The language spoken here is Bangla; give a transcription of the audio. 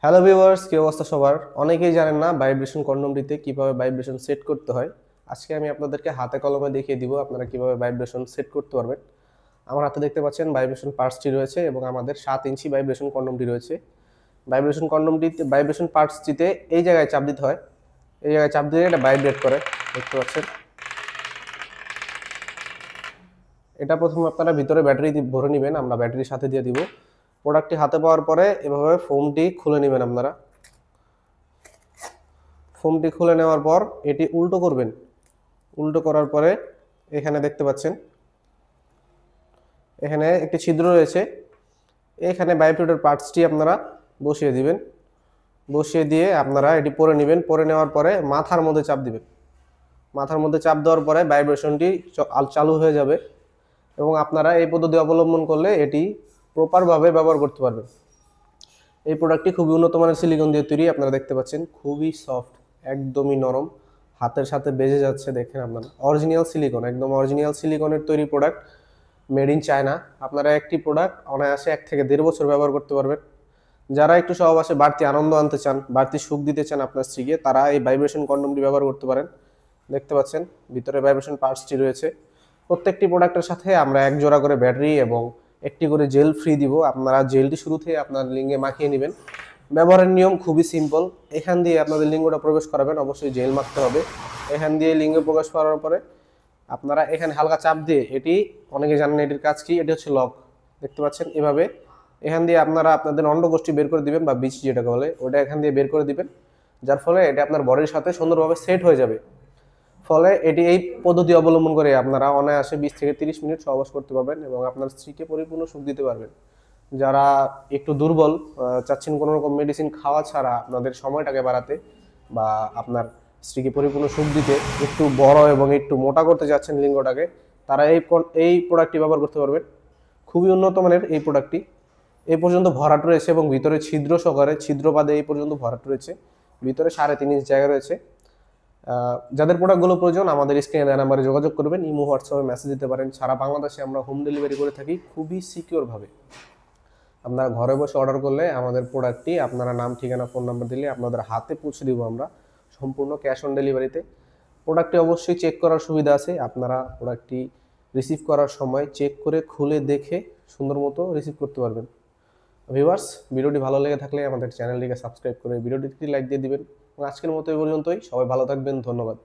হ্যালো ভিউয়ার্স, কি অবস্থা সবার? অনেকেই জানেন না ভাইব্রেশন কন্ডোমটিতে কিভাবে ভাইব্রেশন সেট করতে হয়। আজকে আমি আপনাদেরকে হাতে কলমে দেখিয়ে দিব আপনারা কিভাবে ভাইব্রেশন সেট করতে পারবেন। আমার হাতে দেখতে পাচ্ছেন ভাইব্রেশন পার্টসটি রয়েছে এবং আমাদের 7 ইঞ্চি ভাইব্রেশন কন্ডোমটি রয়েছে। ভাইব্রেশন পার্টসটিতে এই জায়গায় চাপ দিতে হয়। এই জায়গায় চাপ দিলে এটা ভাইব্রেট করে, দেখতে পাচ্ছেন। এটা প্রথমে আপনারা ভিতরে ব্যাটারি ভরে নেবেন, আমরা ব্যাটারির সাথে দিয়ে দিব। প্রোডাক্টটি হাতে পাওয়ার পরে এভাবে ফোমটি খুলে নেবেন আপনারা। ফোমটি খুলে নেওয়ার পর এটি উল্টো করবেন। উল্টো করার পরে এখানে দেখতে পাচ্ছেন এখানে একটি ছিদ্র রয়েছে। এখানে ভাইব্রেটর পার্টসটি আপনারা বসিয়ে দিবেন। বসিয়ে দিয়ে আপনারা এটি পরে নেবেন। পরে নেওয়ার পরে মাথার মধ্যে চাপ দিবেন। মাথার মধ্যে চাপ দেওয়ার পরে ভাইব্রেশনটি চালু হয়ে যাবে এবং আপনারা এই পদ্ধতি অবলম্বন করলে এটি প্রপারভাবে ব্যবহার করতে পারবেন। এই প্রোডাক্টটি খুবই উন্নত মানের সিলিকন দিয়ে তৈরি। আপনারা দেখতে পাচ্ছেন খুবই সফট, একদমই নরম, হাতের সাথে বেজে যাচ্ছে। দেখেন আপনারা, অরিজিনাল সিলিকন, একদম অরিজিনাল সিলিকনের তৈরি প্রোডাক্ট, মেড ইন চায়না। আপনারা একটি প্রোডাক্ট অনায়াসে 1 থেকে 1.5 বছর ব্যবহার করতে পারবেন। যারা একটু সহবাসে বাড়তি আনন্দ আনতে চান, বাড়তি সুখ দিতে চান আপনার স্ত্রীকে, তারা এই ভাইব্রেশন কন্ডোমটি ব্যবহার করতে পারেন। দেখতে পাচ্ছেন ভিতরে ভাইব্রেশন পার্টসটি রয়েছে। প্রত্যেকটি প্রোডাক্টের সাথে আমরা 1 জোড়া করে ব্যাটারি এবং একটি করে জেল ফ্রি দিব। আপনারা জেলটি শুরুতেই আপনার লিঙ্গে মাখিয়ে নেবেন। ব্যবহারের নিয়ম খুবই সিম্পল। এখান দিয়ে আপনাদের লিঙ্গটা প্রবেশ করাবেন, অবশ্যই জেল মাখতে হবে। এখান দিয়ে লিঙ্গে প্রবেশ করার পরে আপনারা এখানে হালকা চাপ দিয়ে, এটি অনেকে জানেন এটির কাজ কি, এটি হচ্ছে লক। দেখতে পাচ্ছেন এভাবে এখান দিয়ে আপনারা আপনাদের অন্ডকোষ্ঠী বের করে দিবেন বা বীজ যেটাকে বলে, ওটা এখান দিয়ে বের করে দিবেন। যার ফলে এটা আপনার বডির সাথে সুন্দরভাবে সেট হয়ে যাবে। ফলে এটি এই পদ্ধতি অবলম্বন করে আপনারা অনায়াসে 20 থেকে 30 মিনিট সহবাস করতে পারবেন এবং আপনার স্ত্রীকে পরিপূর্ণ সুখ দিতে পারবেন। যারা একটু দুর্বল, চাচ্ছেন কোনো রকম মেডিসিন খাওয়া ছাড়া আপনাদের সময়টাকে বাড়াতে বা আপনার স্ত্রীকে পরিপূর্ণ সুখ দিতে, একটু বড় এবং একটু মোটা করতে চাচ্ছেন লিঙ্গটাকে, তারা এই প্রোডাক্টটি ব্যবহার করতে পারবেন। খুবই উন্নত মানের এই প্রোডাক্টটি। এই পর্যন্ত ভরাট রয়েছে এবং ভিতরে ছিদ্র সহকারে, ছিদ্র বাদে এই পর্যন্ত ভরাট রয়েছে। ভিতরে 3.5 ইঞ্চ জায়গা রয়েছে। যাদের প্রোডাক্টগুলো প্রয়োজন আমাদের স্ক্রিনে দেওয়া নাম্বারে যোগাযোগ করবেন, ইমো হোয়াটসঅ্যাপে মেসেজ দিতে পারেন। সারা বাংলাদেশে আমরা হোম ডেলিভারি করে থাকি খুবই সিকিউরভাবে। আপনারা ঘরে বসে অর্ডার করলে আমাদের প্রোডাক্টটি আপনারা নাম, ঠিকানা, ফোন নাম্বার দিলে আপনাদের হাতে পৌঁছে দিব আমরা, সম্পূর্ণ ক্যাশ অন ডেলিভারিতে। প্রোডাক্টটি অবশ্যই চেক করার সুবিধা আছে। আপনারা প্রোডাক্টটি রিসিভ করার সময় চেক করে খুলে দেখে সুন্দর মতো রিসিভ করতে পারবেন। ভিউয়ার্স, ভিডিওটি ভালো লেগে থাকলে আমাদের চ্যানেলটিকে সাবস্ক্রাইব করে ভিডিওটিতে লাইক দিয়ে দিবেন এবং আজকের মতো এই পর্যন্তই। সবাই ভালো থাকবেন, ধন্যবাদ।